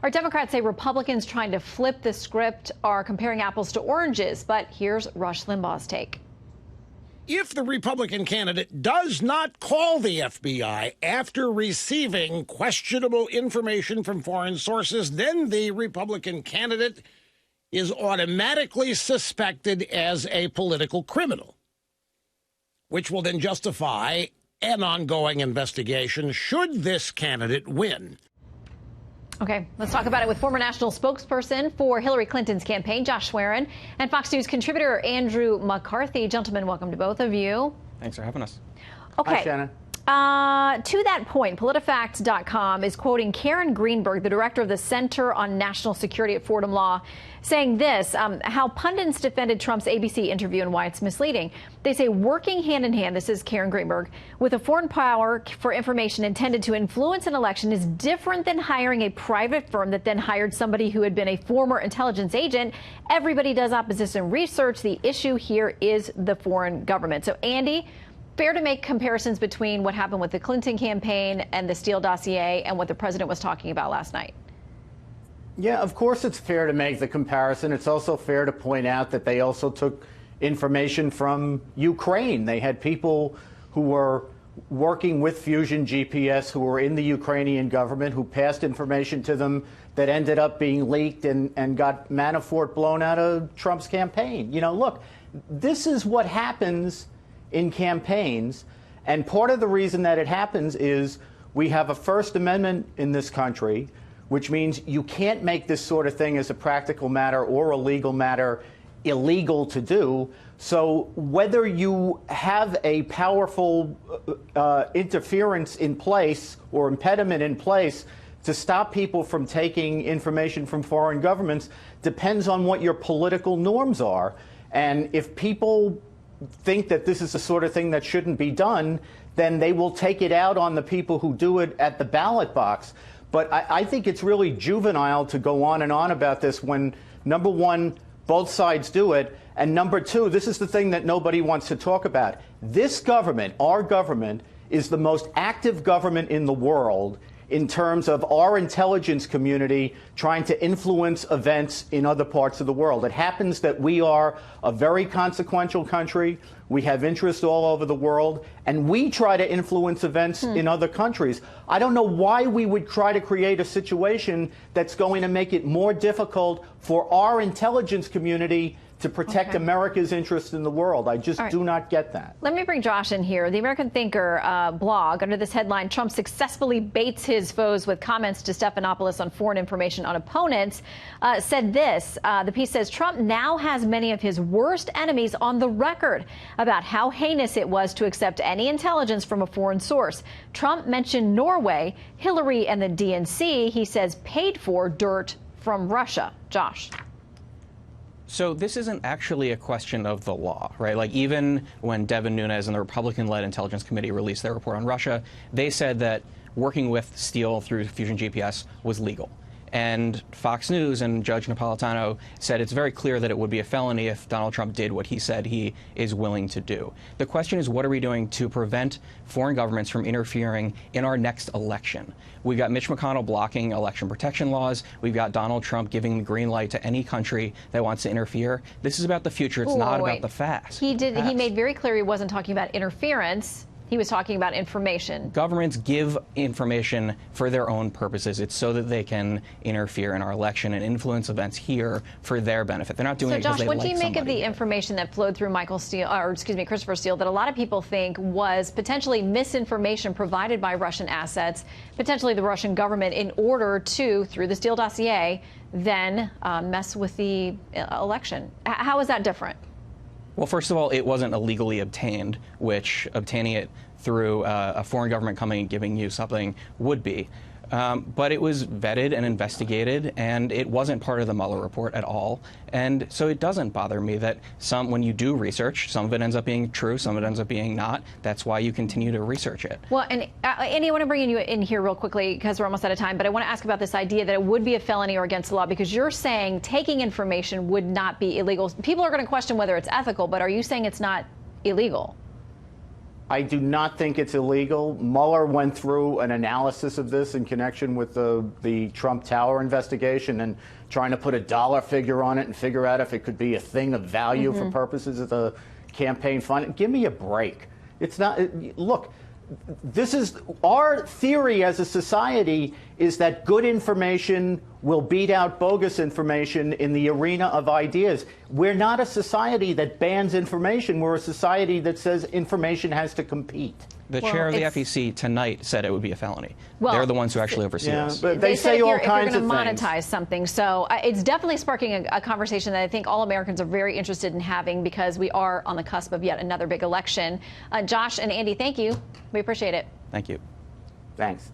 Our Democrats say Republicans trying to flip the script are comparing apples to oranges. But here's Rush Limbaugh's take. If the Republican candidate does not call the FBI after receiving questionable information from foreign sources, then the Republican candidate is automatically suspected as a political criminal, which will then justify an ongoing investigation should this candidate win. Okay, let's talk about it with former national spokesperson for Hillary Clinton's campaign, Josh Schwerin, and Fox News contributor Andrew McCarthy. Gentlemen, welcome to both of you. Thanks for having us. Okay. Hi, Shannon. To that point, PolitiFact.com is quoting Karen Greenberg, the director of the Center on National Security at Fordham Law, saying this, how pundits defended Trump's ABC interview and why it's misleading. They say working hand in hand, this is Karen Greenberg, with a foreign power for information intended to influence an election is different than hiring a private firm that then hired somebody who had been a former intelligence agent. Everybody does opposition research. The issue here is the foreign government. So, Andy, fair to make comparisons between what happened with the Clinton campaign and the Steele dossier and what the president was talking about last night? Yeah, of course it's fair to make the comparison. It's also fair to point out that they also took information from Ukraine. They had people who were working with Fusion GPS who were in the Ukrainian government who passed information to them that ended up being leaked and got Manafort blown out of Trump's campaign. You know, look, this is what happens in campaigns, and part of the reason that it happens is we have a First Amendment in this country, which means you can't make this sort of thing as a practical matter or a legal matter illegal to do. So whether you have a powerful interference in place or impediment in place to stop people from taking information from foreign governments depends on what your political norms are. And if people think that this is the sort of thing that shouldn't be done, then they will take it out on the people who do it at the ballot box. But I think it's really juvenile to go on and on about this when, number one, both sides do it, and number two, this is the thing that nobody wants to talk about. This government, our government, is the most active government in the world in terms of our intelligence community trying to influence events in other parts of the world. It happens that we are a very consequential country. We have interests all over the world, and we try to influence events in other countries. I don't know why we would try to create a situation that's going to make it more difficult for our intelligence community to protect America's interest in the world. I just do not get that. Let me bring Josh in here. The American Thinker blog, under this headline, Trump successfully baits his foes with comments to Stephanopoulos on foreign information on opponents, said this. The piece says Trump now has many of his worst enemies on the record about how heinous it was to accept any intelligence from a foreign source. Trump mentioned Norway, Hillary and the DNC, he says, paid for dirt from Russia. Josh. So this isn't actually a question of the law, right? Like, even when Devin Nunes and the Republican-led Intelligence Committee released their report on Russia, they said that working with Steele through Fusion GPS was legal. And Fox News and Judge Napolitano said it's very clear that it would be a felony if Donald Trump did what he said he is willing to do. The question is, what are we doing to prevent foreign governments from interfering in our next election? We've got Mitch McConnell blocking election protection laws. We've got Donald Trump giving the green light to any country that wants to interfere. This is about the future. It's not about the past. He made very clear he wasn't talking about interference. He was talking about information. Governments give information for their own purposes. It's so that they can interfere in our election and influence events here for their benefit. They're not doing it because they like somebody. So, Josh, what do you make of the information that flowed through Christopher Steele that a lot of people think was potentially misinformation provided by Russian assets, potentially the Russian government, in order to, through the Steele dossier, then mess with the election? How is that different? Well, first of all, it wasn't illegally obtained, which obtaining it through a foreign government coming and giving you something would be. But it was vetted and investigated, and it wasn't part of the Mueller report at all. And so it doesn't bother me that when you do research, some of it ends up being true, some of it ends up being not. That's why you continue to research it. Well, and Andy, I want to bring you in here real quickly because we're almost out of time, but I want to ask about this idea that it would be a felony or against the law, because you're saying taking information would not be illegal. People are going to question whether it's ethical, but are you saying it's not illegal? I do not think it's illegal. Mueller went through an analysis of this in connection with the Trump Tower investigation and trying to put a dollar figure on it and figure out if it could be a thing of value for purposes of the campaign fund. Give me a break. It's not. Look, this is our theory as a society is that good information will beat out bogus information in the arena of ideas. We're not a society that bans information. We're a society that says information has to compete. The chair of the FEC tonight said it would be a felony. They're the ones who actually oversee this. But they say all kinds of things. If you're going to monetize something. So it's definitely sparking a conversation that I think all Americans are very interested in having because we are on the cusp of yet another big election. Josh and Andy, thank you. We appreciate it. Thank you. Thanks.